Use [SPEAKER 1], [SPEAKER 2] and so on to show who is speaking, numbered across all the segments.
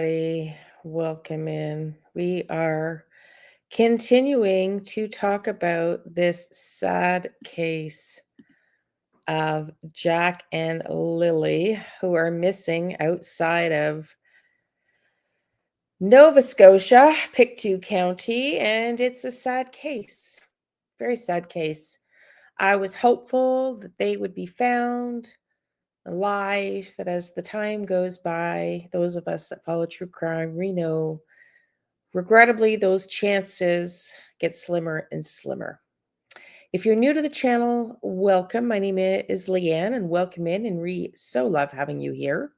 [SPEAKER 1] everybody. Welcome in. We are continuing to talk about this sad case of Jack and Lily, who are missing outside of Nova Scotia, Pictou County, and it's a sad case. Very sad case. I was hopeful that they would be found alive, but as the time goes by, those of us that follow true crime, we know regrettably those chances get slimmer and slimmer. If you're new to the channel, welcome. My name is Liane, and welcome in, and we so love having you here.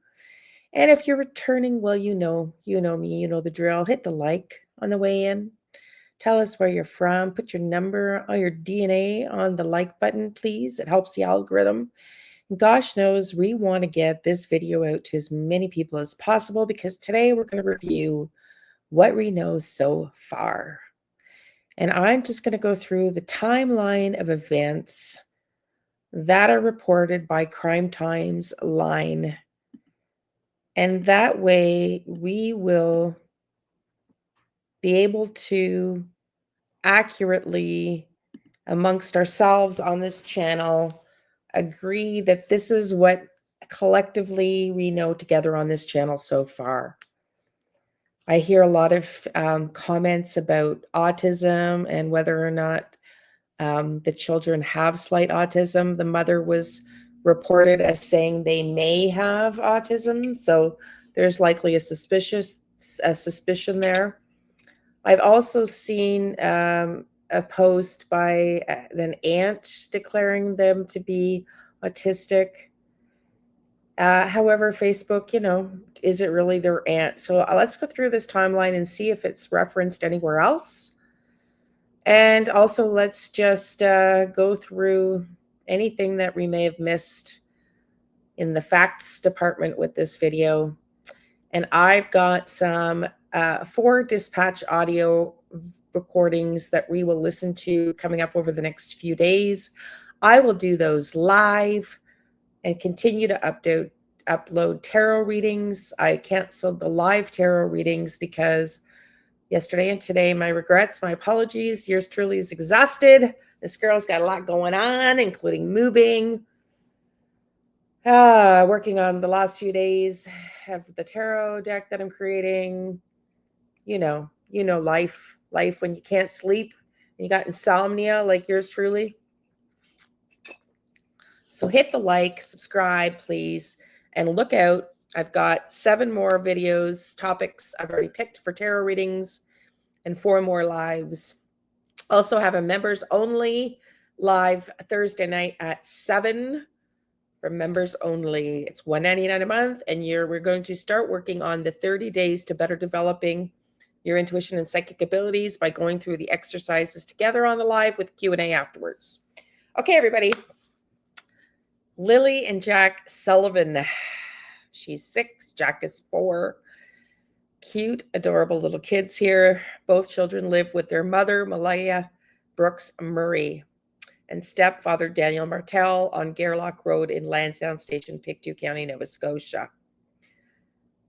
[SPEAKER 1] And if you're returning, well, you know me, you know the drill. Hit the like on the way in. Tell us where you're from. Put your number or your DNA on the like button, please. It helps the algorithm. Gosh knows we want to get this video out to as many people as possible because today we're going to review what we know so far. And I'm just going to go through the timeline of events that are reported by Crime Times Line. And that way we will be able to accurately, amongst ourselves on this channel, agree that this is what collectively we know together on this channel so far. I hear a lot of comments about autism and whether or not the children have slight autism. The mother was reported as saying they may have autism, so there's likely a suspicion there. I've also seen a post by an aunt declaring them to be autistic. However, Facebook, is it really their aunt? So let's go through this timeline and see if it's referenced anywhere else. And also, let's just go through anything that we may have missed in the facts department with this video. And I've got some 4 dispatch audio recordings that we will listen to coming up over the next few days. I will do those live and continue to upload tarot readings. I canceled the live tarot readings because yesterday and today, my regrets, my apologies. Yours truly is exhausted. This girl's got a lot going on, including moving. Working on the last few days of the tarot deck that I'm creating. You know, life when you can't sleep and you got insomnia like yours truly. So hit the like, subscribe, please, and look out. I've got 7 more videos, topics I've already picked for tarot readings, and 4 more lives. Also have a members only live Thursday night at 7 for members only. It's $1.99 a month, and we're going to start working on the 30 days to better developing your intuition and psychic abilities by going through the exercises together on the live with Q&A afterwards. Okay, everybody. Lily and Jack Sullivan. She's 6, Jack is 4. Cute, adorable little kids here. Both children live with their mother, Malaya Brooks Murray, and stepfather, Daniel Martel, on Gairloch Road in Lansdowne Station, Pictou County, Nova Scotia.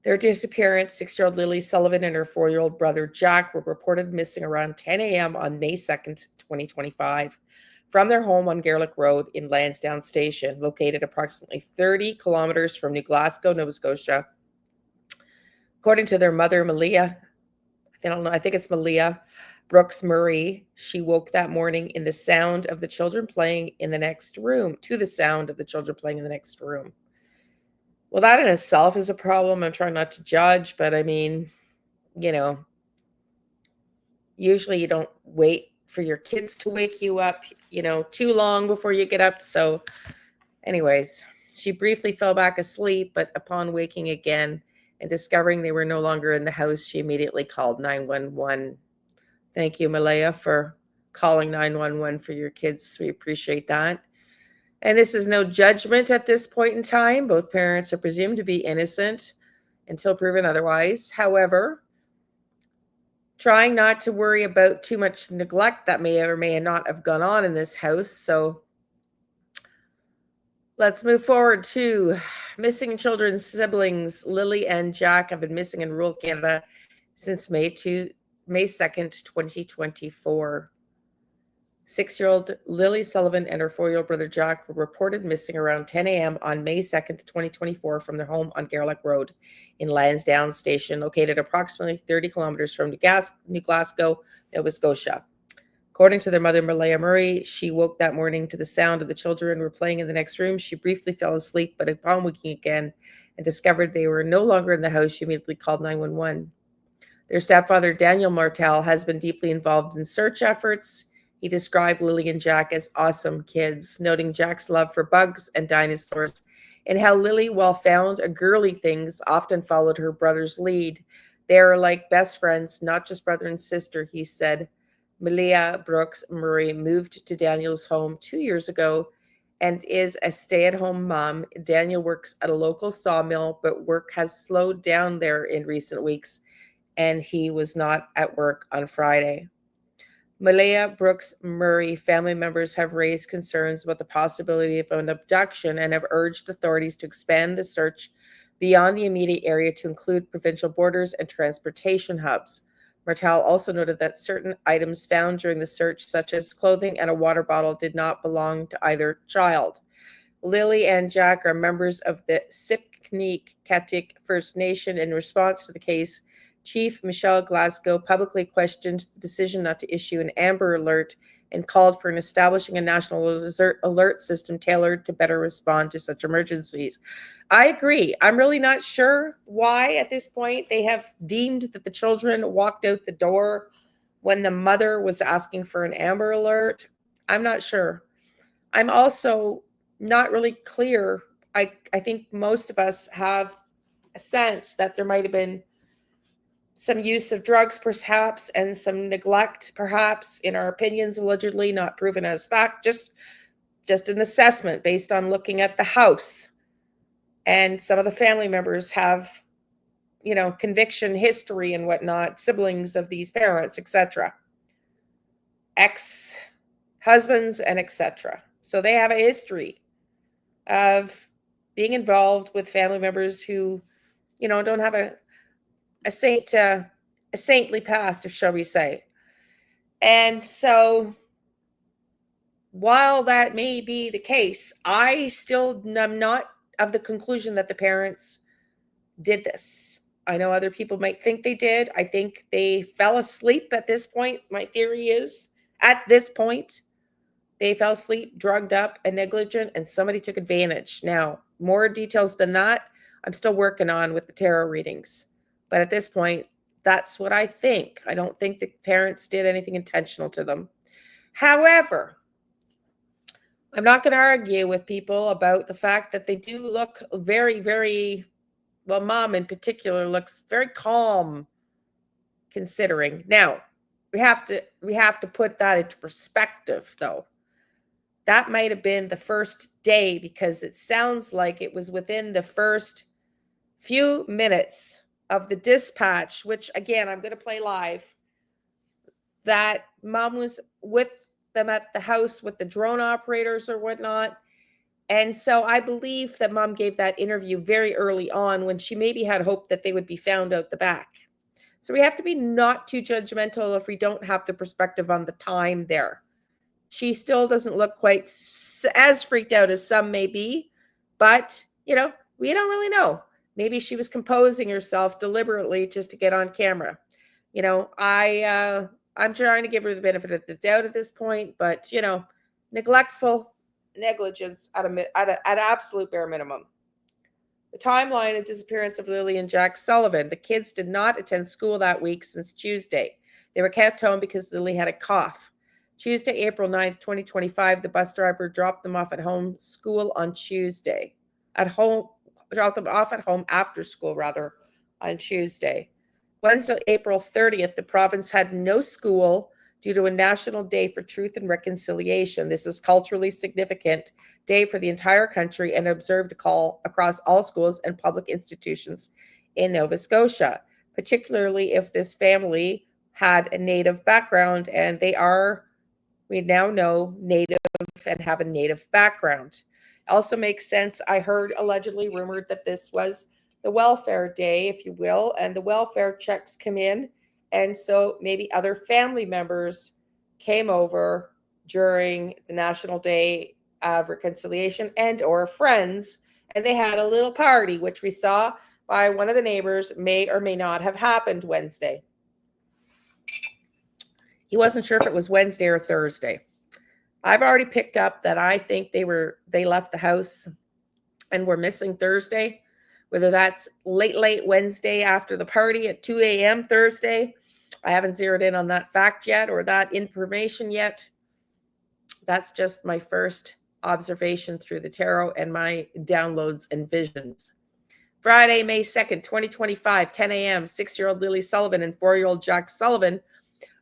[SPEAKER 1] Their disappearance, 6-year-old Lilly Sullivan and her 4-year-old brother, Jack, were reported missing around 10 a.m. on May 2nd, 2025, from their home on Gairloch Road in Lansdowne Station, located approximately 30 kilometers from New Glasgow, Nova Scotia. According to their mother, Malia, I think it's Malia Brooks Murray, she woke that morning in the sound of the children playing in the next room, Well, that in itself is a problem. I'm trying not to judge, but I mean, usually you don't wait for your kids to wake you up, too long before you get up. So anyways, she briefly fell back asleep, but upon waking again and discovering they were no longer in the house, she immediately called 911. Thank you, Malaya, for calling 911 for your kids. We appreciate that. And this is no judgment at this point in time. Both parents are presumed to be innocent until proven otherwise. However, trying not to worry about too much neglect that may or may not have gone on in this house. So Let's move forward to missing children's siblings. Lilly and Jack have been missing in rural Canada since May 2nd, 2024. 6-year-old Lilly Sullivan and her 4-year-old brother Jack were reported missing around 10 a.m. on May 2nd, 2024 from their home on Garlick Road in Lansdowne Station, located approximately 30 kilometers from New Glasgow, Nova Scotia. According to their mother, Malaya Murray, she woke that morning to the sound of the children were playing in the next room. She briefly fell asleep, but upon waking again and discovered they were no longer in the house, she immediately called 911. Their stepfather, Daniel Martel, has been deeply involved in search efforts. He described Lilly and Jack as awesome kids, noting Jack's love for bugs and dinosaurs, and how Lilly, while found girly things, often followed her brother's lead. They are like best friends, not just brother and sister, he said. Malia Brooks Murray moved to Daniel's home 2 years ago and is a stay-at-home mom. Daniel works at a local sawmill, but work has slowed down there in recent weeks, and he was not at work on Friday. Malaya Brooks Murray family members have raised concerns about the possibility of an abduction and have urged authorities to expand the search beyond the immediate area to include provincial borders and transportation hubs. Martel also noted that certain items found during the search, such as clothing and a water bottle, did not belong to either child. Lilly and Jack are members of the Sipknik First Nation. In response to the case, Chief Michelle Glasgow publicly questioned the decision not to issue an Amber Alert and called for establishing a national alert system tailored to better respond to such emergencies. I agree. I'm really not sure why at this point they have deemed that the children walked out the door when the mother was asking for an Amber Alert. I'm not sure. I'm also not really clear. I think most of us have a sense that there might have been some use of drugs perhaps and some neglect perhaps, in our opinions, allegedly not proven as fact, just an assessment based on looking at the house. And some of the family members have, conviction history and whatnot, siblings of these parents, etc., ex-husbands and etc. So they have a history of being involved with family members who, don't have a saintly past, shall we say. And so while that may be the case, I still am not of the conclusion that the parents did this. I know other people might think they did. I think they fell asleep at this point. My theory is at this point, they fell asleep, drugged up, and negligent, and somebody took advantage. Now, more details than that, I'm still working on with the tarot readings. But at this point, that's what I think. I don't think the parents did anything intentional to them. However, I'm not going to argue with people about the fact that they do look very, very, well, mom in particular looks very calm considering. Now, we have to put that into perspective though. That might have been the first day, because it sounds like it was within the first few minutes of the dispatch, which again, I'm going to play live, that mom was with them at the house with the drone operators or whatnot. And so I believe that mom gave that interview very early on when she maybe had hoped that they would be found out the back. So we have to be not too judgmental if we don't have the perspective on the time there. She still doesn't look quite as freaked out as some may be, but, we don't really know. Maybe she was composing herself deliberately just to get on camera. I'm trying to give her the benefit of the doubt at this point, but, neglectful negligence at absolute bare minimum. The timeline of disappearance of Lilly and Jack Sullivan. The kids did not attend school that week since Tuesday. They were kept home because Lilly had a cough. Tuesday, April 9th, 2025, the bus driver dropped them off at home school on Tuesday. Dropped them off at home after school, rather, on Tuesday. Wednesday, April 30th, the province had no school due to a National Day for Truth and Reconciliation. This is culturally significant day for the entire country and observed across all schools and public institutions in Nova Scotia, particularly if this family had a Native background, and they are, we now know, Native and have a Native background. Also makes sense. I heard allegedly rumored that this was the welfare day, if you will, and the welfare checks come in. And so maybe other family members came over during the National Day of Reconciliation and or friends, and they had a little party, which we saw by one of the neighbors may or may not have happened Wednesday. He wasn't sure if it was Wednesday or Thursday. I've already picked up that I think they left the house and were missing Thursday, whether that's late Wednesday after the party at 2 a.m. Thursday. I haven't zeroed in on that fact yet or that information yet. That's just my first observation through the tarot and my downloads and visions. Friday, May 2nd, 2025, 10 a.m., 6-year-old Lilly Sullivan and 4-year-old Jack Sullivan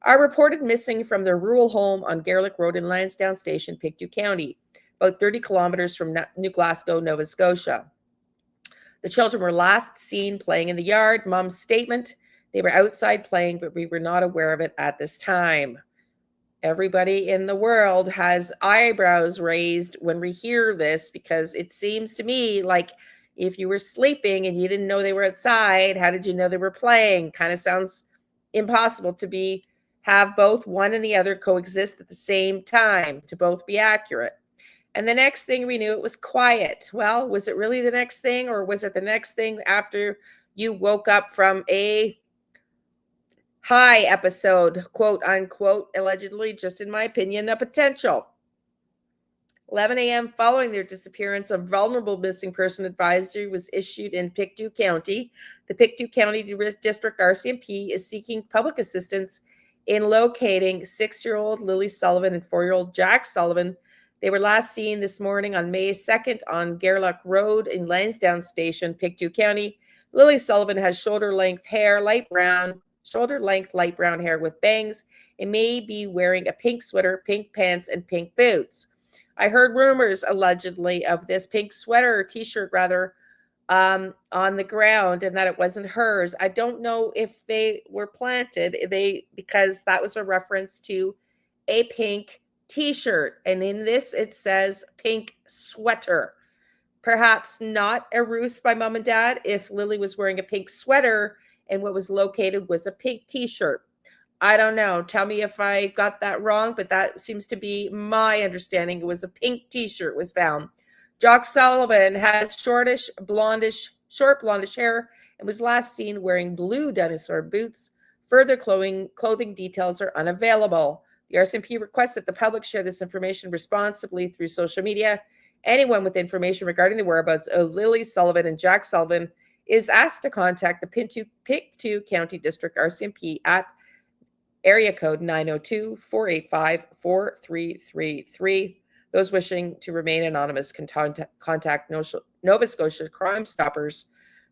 [SPEAKER 1] are reported missing from their rural home on Gaelic Road in Lansdowne Station, Pictou County, about 30 kilometers from New Glasgow, Nova Scotia. The children were last seen playing in the yard. Mom's statement, they were outside playing, but we were not aware of it at this time. Everybody in the world has eyebrows raised when we hear this, because it seems to me like if you were sleeping and you didn't know they were outside, how did you know they were playing? Kind of sounds impossible to have both one and the other coexist at the same time, to both be accurate. And the next thing we knew, it was quiet. Well, was it really the next thing, or was it the next thing after you woke up from a high episode, quote unquote, allegedly, just in my opinion, a potential? 11 a.m. following their disappearance, a vulnerable missing person advisory was issued in Pictou County. The Pictou County District RCMP is seeking public assistance in locating 6-year-old Lilly Sullivan and 4-year-old Jack Sullivan. They were last seen this morning on May 2nd on Gaelic Road in Lansdowne Station, Pictou County. Lilly Sullivan has shoulder-length hair, light brown hair with bangs, and may be wearing a pink sweater, pink pants, and pink boots. I heard rumors allegedly of this pink sweater or t-shirt rather on the ground, and that it wasn't hers. I don't know if they were planted, because that was a reference to a pink t-shirt, and in this it says pink sweater. Perhaps not a ruse by mom and dad if Lily was wearing a pink sweater and what was located was a pink t-shirt. I don't know. Tell me if I got that wrong, but that seems to be my understanding. It was a pink t-shirt was found. Jack Sullivan has short blondish hair and was last seen wearing blue dinosaur boots. Further clothing details are unavailable. The RCMP requests that the public share this information responsibly through social media. Anyone with information regarding the whereabouts of Lilly Sullivan and Jack Sullivan is asked to contact the Pictou County District RCMP at area code 902-485-4333. Those wishing to remain anonymous can contact Nova Scotia Crime Stoppers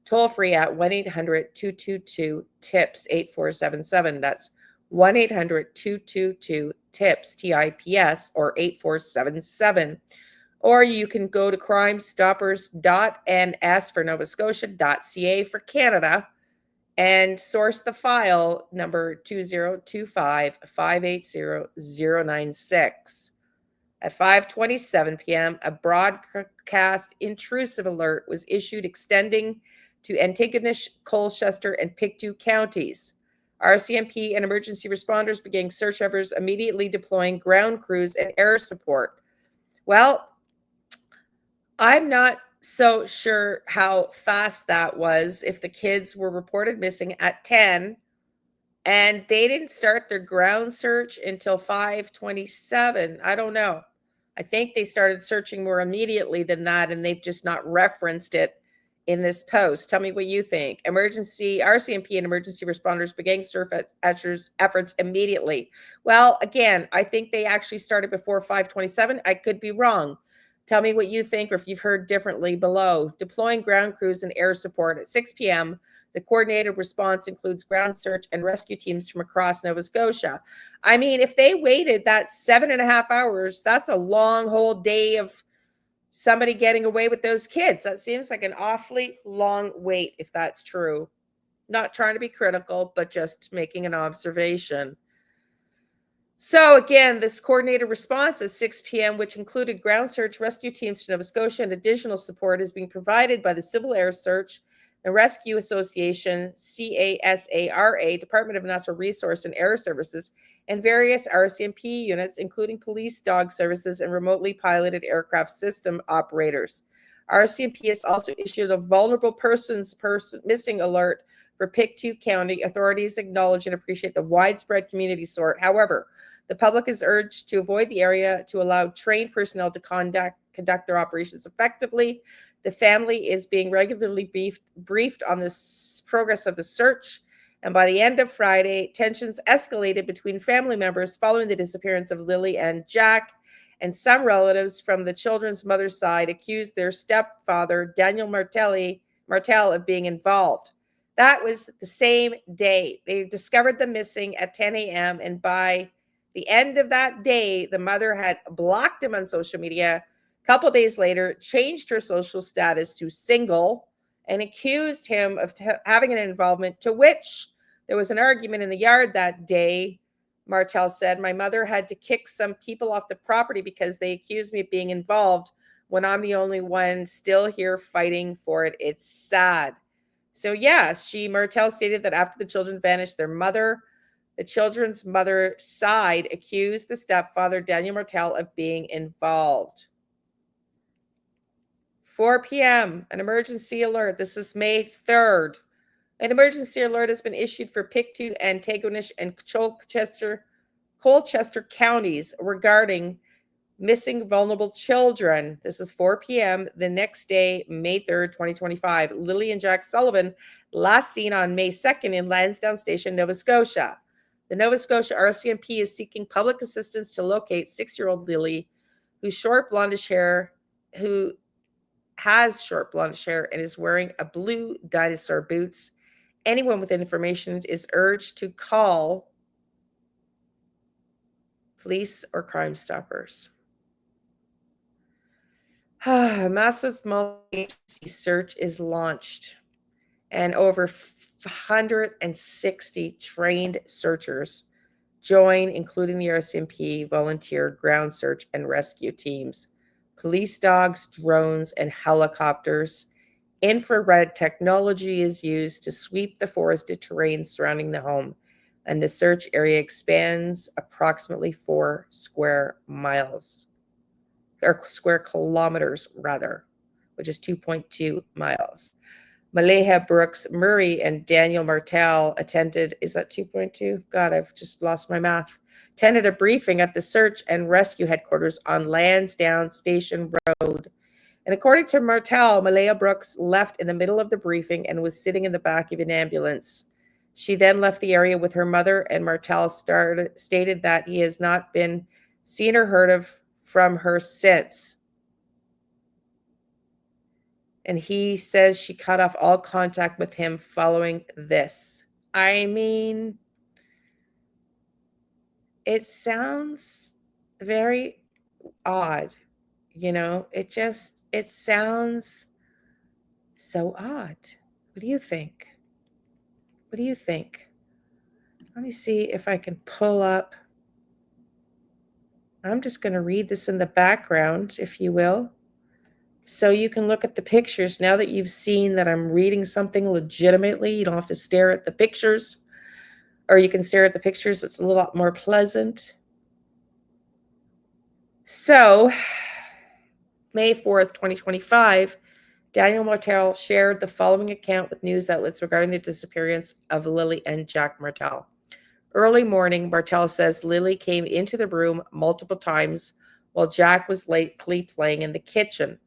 [SPEAKER 1] toll free at 1-800-222-TIPS 8477. That's 1-800-222-TIPS TIPS or 8477. Or you can go to crimestoppers.ns for Nova Scotia.ca for Canada and source the file number 2025-580-096. At 5:27 p.m., a broadcast intrusive alert was issued extending to Antigonish, Colchester, and Pictou counties. RCMP and emergency responders began search efforts, immediately deploying ground crews and air support. Well, I'm not so sure how fast that was if the kids were reported missing at 10 and they didn't start their ground search until 5:27. I don't know. I think they started searching more immediately than that, and they've just not referenced it in this post. Tell me what you think. RCMP and emergency responders began search efforts immediately. Well, again, I think they actually started before 5:27. I could be wrong. Tell me what you think, or if you've heard differently below. Deploying ground crews and air support at 6 p.m. The coordinated response includes ground search and rescue teams from across Nova Scotia. I mean, if they waited that 7.5 hours, that's a long whole day of somebody getting away with those kids. That seems like an awfully long wait, if that's true. Not trying to be critical, but just making an observation. So again, this coordinated response at 6 p.m., which included ground search rescue teams to Nova Scotia and additional support, is being provided by the Civil Air Search and Rescue Association, CASARA, Department of Natural Resource and Air Services, and various RCMP units, including police, dog services, and remotely piloted aircraft system operators. RCMP has also issued a vulnerable persons missing alert for Pictou County. Authorities acknowledge and appreciate the widespread community support. However, the public is urged to avoid the area to allow trained personnel to conduct their operations effectively. The family is being regularly briefed on the progress of the search. And by the end of Friday, tensions escalated between family members following the disappearance of Lilly and Jack. And some relatives from the children's mother's side accused their stepfather, Daniel Martel, of being involved. That was the same day. They discovered them missing at 10 a.m. And by the end of that day, the mother had blocked him on social media. A couple days later, changed her social status to single and accused him of having an involvement, to which there was an argument in the yard that day. Martel said, "My mother had to kick some people off the property because they accused me of being involved when I'm the only one still here fighting for it. It's sad." So yeah, Martel stated that after the children vanished, the children's mother side accused the stepfather, Daniel Martel, of being involved. 4 p.m., an emergency alert. This is May 3rd. An emergency alert has been issued for Pictou, Antigonish, and Colchester counties regarding missing vulnerable children. This is 4 p.m. the next day, May 3rd, 2025. Lilly and Jack Sullivan, last seen on May 2nd in Lansdowne Station, Nova Scotia. The Nova Scotia RCMP is seeking public assistance to locate 6-year-old Lilly, who has short blondish hair and is wearing a blue dinosaur boots. Anyone with information is urged to call police or Crime Stoppers. A massive multi-agency search is launched, and over 160 trained searchers join, including the RCMP, volunteer ground search and rescue teams, police dogs, drones, and helicopters. Infrared technology is used to sweep the forested terrain surrounding the home, and the search area expands approximately 4 square miles, or square kilometers rather, which is 2.2 miles. Maleha Brooks Murray and Daniel Martel attended, is that 2.2? God, I've just lost my math. Attended a briefing at the search and rescue headquarters on Lansdowne Station Road. And according to Martel, Maleha Brooks left in the middle of the briefing and was sitting in the back of an ambulance. She then left the area with her mother, and Martel stated that he has not been seen or heard of from her since. And he says she cut off all contact with him following this. I mean, it sounds very odd, it sounds so odd. What do you think? What do you think? Let me see if I can pull up. I'm just going to read this in the background, if you will, so you can look at the pictures. Now that you've seen that I'm reading something legitimately, you don't have to stare at the pictures, or you can stare at the pictures. It's a lot more pleasant. So, May 4th, 2025, Daniel Martel shared the following account with news outlets regarding the disappearance of Lilly and Jack Martel. Early morning, Martel says Lilly came into the room multiple times while Jack was lately playing in the kitchen.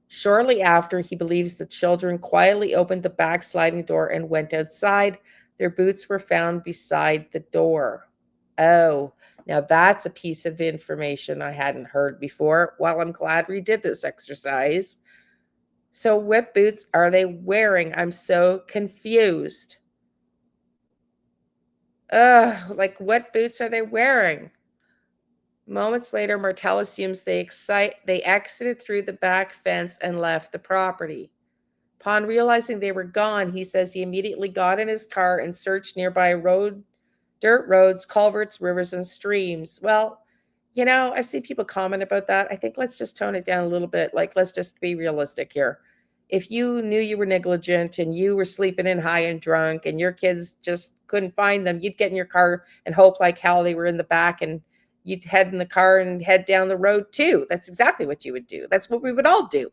[SPEAKER 1] Shortly after, he believes the children quietly opened the back sliding door and went outside. Their boots were found beside the door. Oh, now that's a piece of information I hadn't heard before. Well, I'm glad we did this exercise. So what boots are they wearing? I'm so confused. Like what boots are they wearing? Moments later, Martel assumes they exited through the back fence and left the property. Upon realizing they were gone, he says he immediately got in his car and searched nearby road dirt roads, culverts, rivers, and streams. Well, I've seen people comment about that. I think let's just tone it down a little bit. Like, let's just be realistic here. If you knew you were negligent and you were sleeping in high and drunk and your kids just couldn't find them, you'd get in your car and hope like hell they were in the back, and you'd head in the car and head down the road too. That's exactly what you would do. That's what we would all do.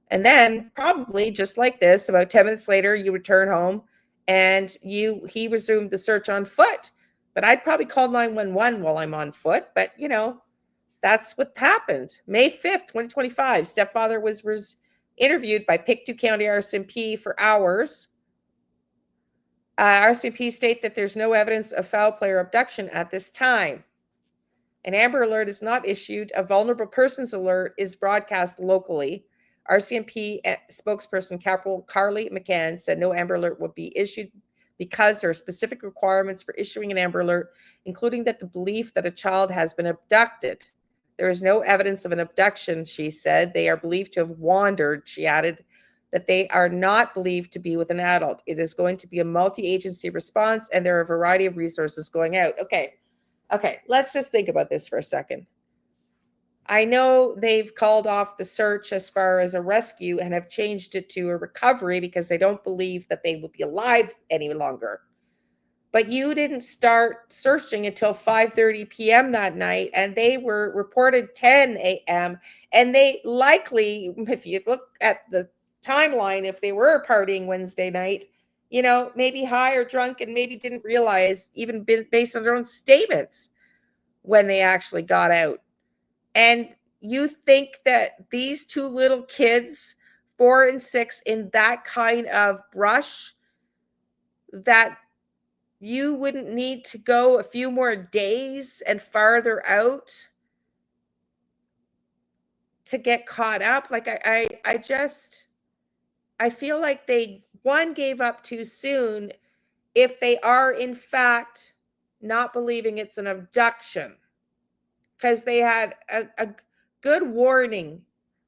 [SPEAKER 1] And then probably just like this, about 10 minutes later, you return home and he resumed the search on foot. But I'd probably call 911 while I'm on foot. But that's what happened. May 5th, 2025, stepfather was interviewed by Pictou County RCMP for hours. RCMP state that there's no evidence of foul play or abduction at this time. An Amber Alert is not issued. A vulnerable persons alert is broadcast locally. RCMP spokesperson Corporal Carly McCann said no Amber Alert will be issued because there are specific requirements for issuing an Amber Alert, including that the belief that a child has been abducted. There is no evidence of an abduction, she said. They are believed to have wandered. She added that they are not believed to be with an adult. It is going to be a multi-agency response, and there are a variety of resources going out. Okay, let's just think about this for a second. I know they've called off the search as far as a rescue and have changed it to a recovery because they don't believe that they will be alive any longer. But you didn't start searching until 5:30 p.m. that night, and they were reported 10 a.m. And they likely, if you look at the timeline, if they were partying Wednesday night, maybe high or drunk and maybe didn't realize, even based on their own statements, when they actually got out. And you think that these two little kids, 4 and 6, in that kind of brush, that you wouldn't need to go a few more days and farther out to get caught up? Like, I feel like they, one, gave up too soon if they are in fact not believing it's an abduction, because they had a good warning.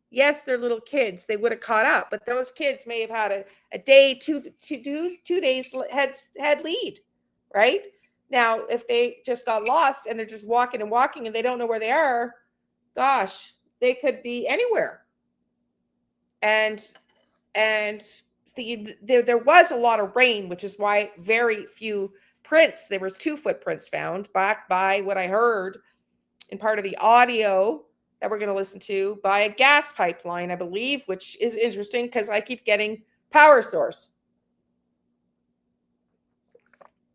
[SPEAKER 1] Yes, they're little kids. They would have caught up, but those kids may have had a day, 2 days head lead, right? Now, if they just got lost and they're just walking and they don't know where they are, gosh, they could be anywhere. And there was a lot of rain, which is why very few prints. There was 2 footprints found, back by what I heard in part of the audio that we're going to listen to, by a gas pipeline, I believe, which is interesting because I keep getting power source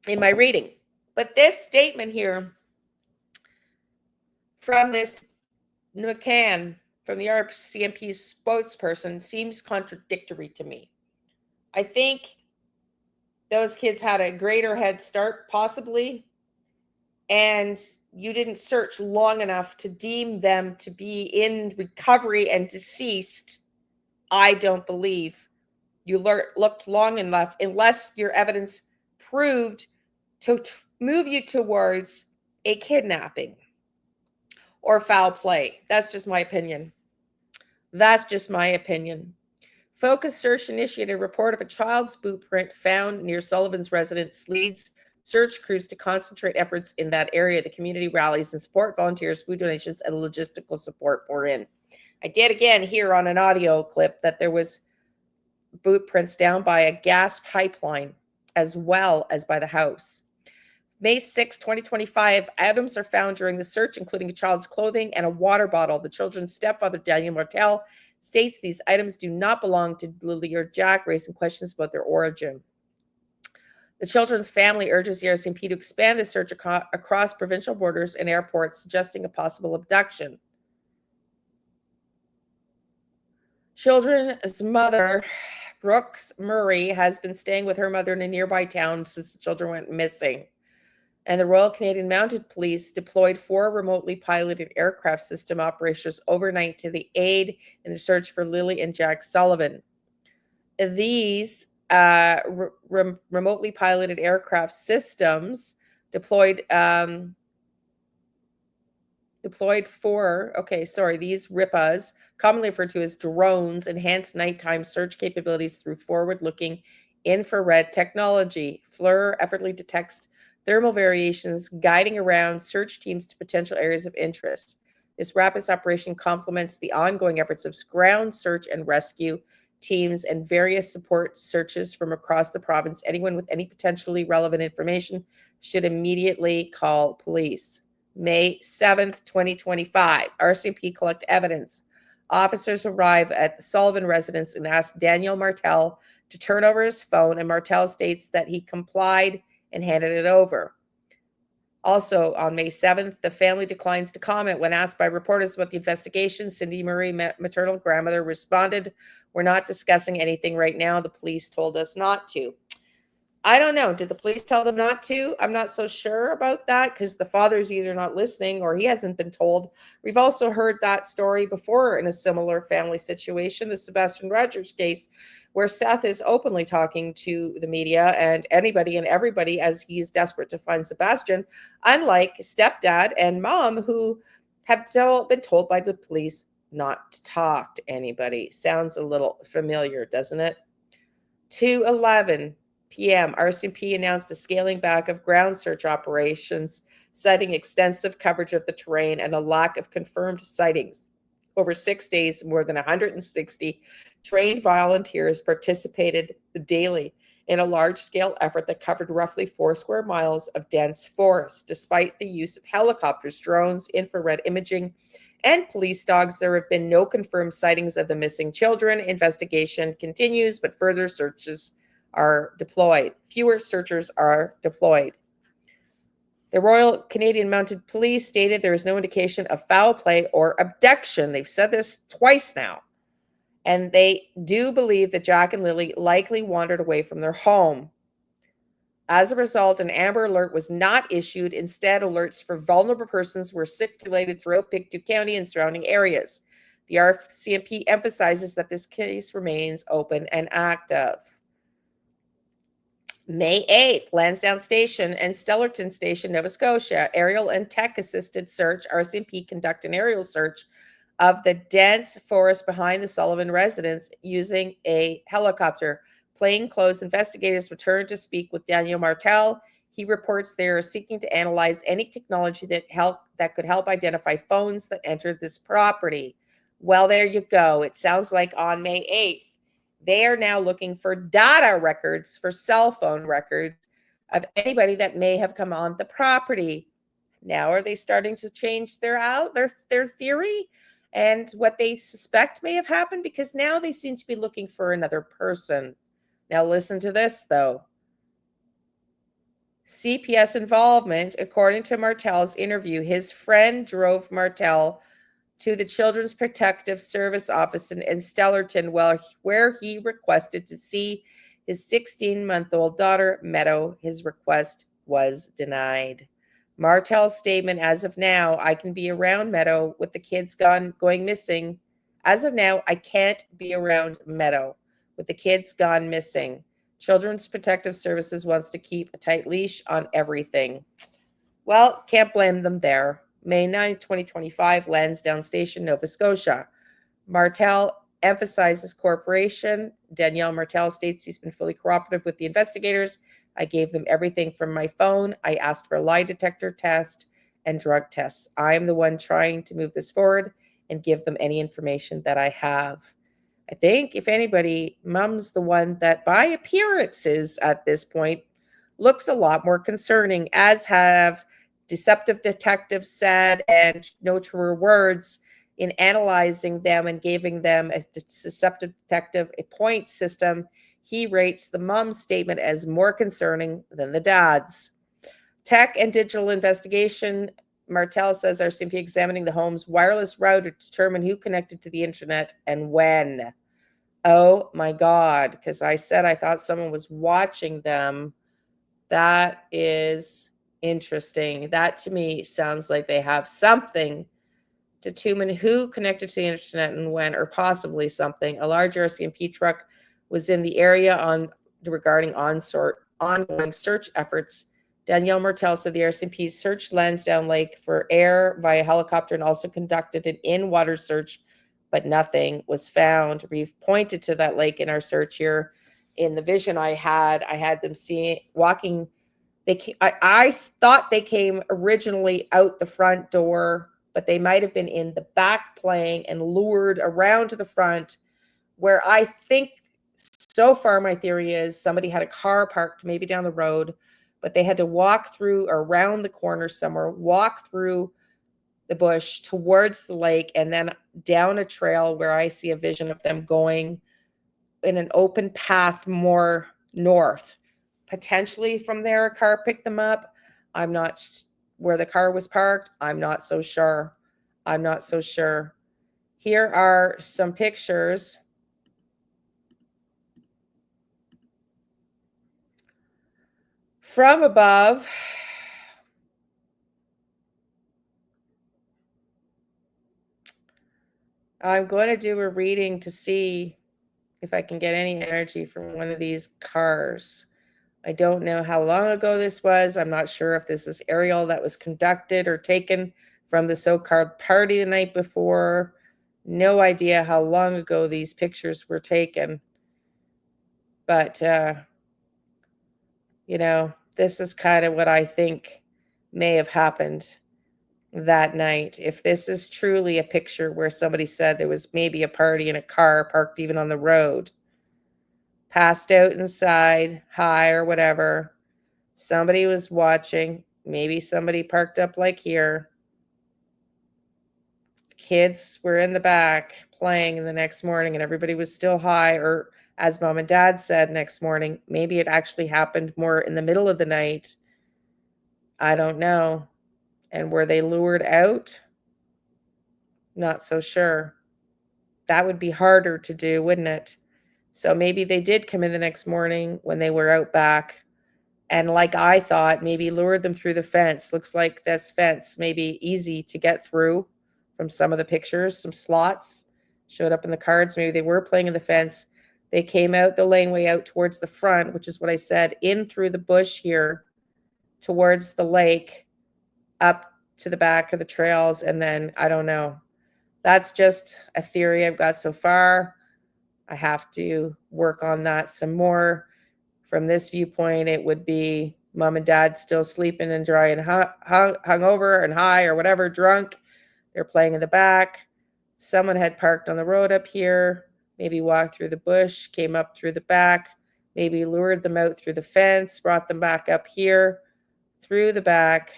[SPEAKER 1] in my reading. But this statement here from this McCann, from the RCMP spokesperson, seems contradictory to me. I think those kids had a greater head start, possibly, and you didn't search long enough to deem them to be in recovery and deceased. I don't believe you looked long enough, unless your evidence proved to move you towards a kidnapping or foul play. That's just my opinion. Focus Search initiated a report of a child's boot print found near Sullivan's residence, leads search crews to concentrate efforts in that area. The community rallies and support, volunteers, food donations, and logistical support pour in. I did again hear on an audio clip that there was boot prints down by a gas pipeline as well as by the house. May 6, 2025, items are found during the search, including a child's clothing and a water bottle. The children's stepfather, Daniel Martel, states these items do not belong to Lilly or Jack, raising questions about their origin. The children's family urges the RCMP to expand the search across provincial borders and airports, suggesting a possible abduction. Children's mother, Brooks Murray, has been staying with her mother in a nearby town since the children went missing. And the Royal Canadian Mounted Police deployed 4 remotely piloted aircraft system operators overnight to the aid in the search for Lilly and Jack Sullivan. These remotely piloted aircraft systems deployed these RIPAs, commonly referred to as drones, enhance nighttime search capabilities through forward-looking infrared technology. FLIR effortlessly detects thermal variations guiding around search teams to potential areas of interest. This rapid operation complements the ongoing efforts of ground search and rescue teams and various support searches from across the province. Anyone with any potentially relevant information should immediately call police. May 7th, 2025, RCMP collect evidence. Officers arrive at the Sullivan residence and ask Daniel Martel to turn over his phone, and Martel states that he complied and handed it over. Also, on May 7th, the family declines to comment when asked by reporters about the investigation. Cindy Murray, maternal grandmother, responded, "We're not discussing anything right now. The police told us not to." I don't know. Did the police tell them not to? I'm not so sure about that because the father's either not listening or he hasn't been told. We've also heard that story before in a similar family situation, the Sebastian Rogers case, where Seth is openly talking to the media and anybody and everybody as he's desperate to find Sebastian, unlike stepdad and mom who have been told by the police not to talk to anybody. Sounds a little familiar, doesn't it? 2:11 p.m., RCMP announced a scaling back of ground search operations, citing extensive coverage of the terrain and a lack of confirmed sightings. Over 6 days, more than 160 trained volunteers participated daily in a large-scale effort that covered roughly 4 square miles of dense forest. Despite the use of helicopters, drones, infrared imaging, and police dogs, there have been no confirmed sightings of the missing children. Investigation continues, but further searches are deployed. Fewer searchers are deployed. The Royal Canadian Mounted Police stated there is no indication of foul play or abduction. They've said this twice now. And they do believe that Jack and Lily likely wandered away from their home. As a result, an Amber Alert was not issued. Instead, alerts for vulnerable persons were circulated throughout Pictou County and surrounding areas. The RCMP emphasizes that this case remains open and active. May 8th, Lansdowne Station and Stellarton Station, Nova Scotia. Aerial and tech-assisted search. RCMP conduct an aerial search of the dense forest behind the Sullivan residence using a helicopter. Plainclothes investigators returned to speak with Daniel Martel. He reports they are seeking to analyze any technology that could help identify phones that entered this property. Well, there you go. It sounds like on May 8th, they are now looking for data records, for cell phone records of anybody that may have come on the property. Now, are they starting to change their theory and what they suspect may have happened? Because now they seem to be looking for another person. Now, listen to this, though. CPS involvement. According to Martel's interview, his friend drove Martel to the Children's Protective Service office in Stellarton, where he requested to see his 16-month-old daughter, Meadow. His request was denied. Martel's statement: as of now, I can be around Meadow with the kids going missing. As of now, I can't be around Meadow with the kids gone missing. Children's Protective Services wants to keep a tight leash on everything. Well, can't blame them there. May 9th, 2025, Lansdowne Station, Nova Scotia. Martel emphasizes cooperation. Danielle Martel states he's been fully cooperative with the investigators. I gave them everything from my phone. I asked for a lie detector test and drug tests. I am the one trying to move this forward and give them any information that I have. I think, if anybody, Mom's the one that, by appearances at this point, looks a lot more concerning, as have deceptive detectives said, and no truer words in analyzing them and giving them a deceptive detective a point system. He rates the mom's statement as more concerning than the dad's. Tech and digital investigation. Martel says RCMP examining the home's wireless router to determine who connected to the internet and when. Oh my God, because I said I thought someone was watching them. That is interesting. That to me sounds like they have something to determine who connected to the internet and when, or possibly something. A large RCMP truck was in the area regarding ongoing search efforts. Danielle Martel said the RCMP searched Lansdowne Lake for air via helicopter and also conducted an in-water search, but nothing was found. We've pointed to that lake in our search here. In the vision I had them walking I thought they came originally out the front door, but they might have been in the back playing and lured around to the front, where I think so far my theory is somebody had a car parked maybe down the road, but they had to walk through or around the corner somewhere, walk through the bush towards the lake, and then down a trail where I see a vision of them going in an open path more north. Potentially from there, a car picked them up. I'm not where the car was parked. I'm not so sure. I'm not so sure. Here are some pictures from above. I'm going to do a reading to see if I can get any energy from one of these cars. I don't know how long ago this was. I'm not sure if this is aerial that was conducted or taken from the so-called party the night before. No idea how long ago these pictures were taken. But, this is kind of what I think may have happened that night. If this is truly a picture where somebody said there was maybe a party in a car parked even on the road, passed out inside, high or whatever, somebody was watching, maybe somebody parked up like here. Kids were in the back playing the next morning and everybody was still high, or as mom and dad said, next morning, maybe it actually happened more in the middle of the night. I don't know. And were they lured out? Not so sure. That would be harder to do, wouldn't it? So maybe they did come in the next morning when they were out back, and like I thought, maybe lured them through the fence. Looks like this fence may be easy to get through from some of the pictures. Some slots showed up in the cards. Maybe they were playing in the fence. They came out the laneway out towards the front, which is what I said, in through the bush here towards the lake, up to the back of the trails, and then I don't know. That's just a theory I've got so far. I have to work on that some more. From this viewpoint, it would be mom and dad still sleeping and dry and hung over and high or whatever, drunk. They're playing in the back. Someone had parked on the road up here, maybe walked through the bush, came up through the back, maybe lured them out through the fence, brought them back up here, through the back,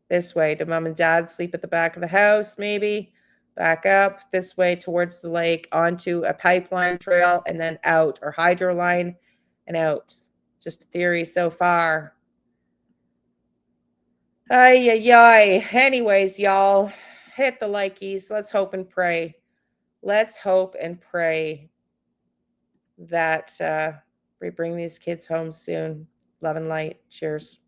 [SPEAKER 1] this way. Did mom and dad sleep at the back of the house, maybe? Back up this way towards the lake, onto a pipeline trail, and then out, or hydro line and out. Just a theory so far. Ay, ay, ay. Anyways, y'all, hit the likies. Let's hope and pray. Let's hope and pray that we bring these kids home soon. Love and light. Cheers.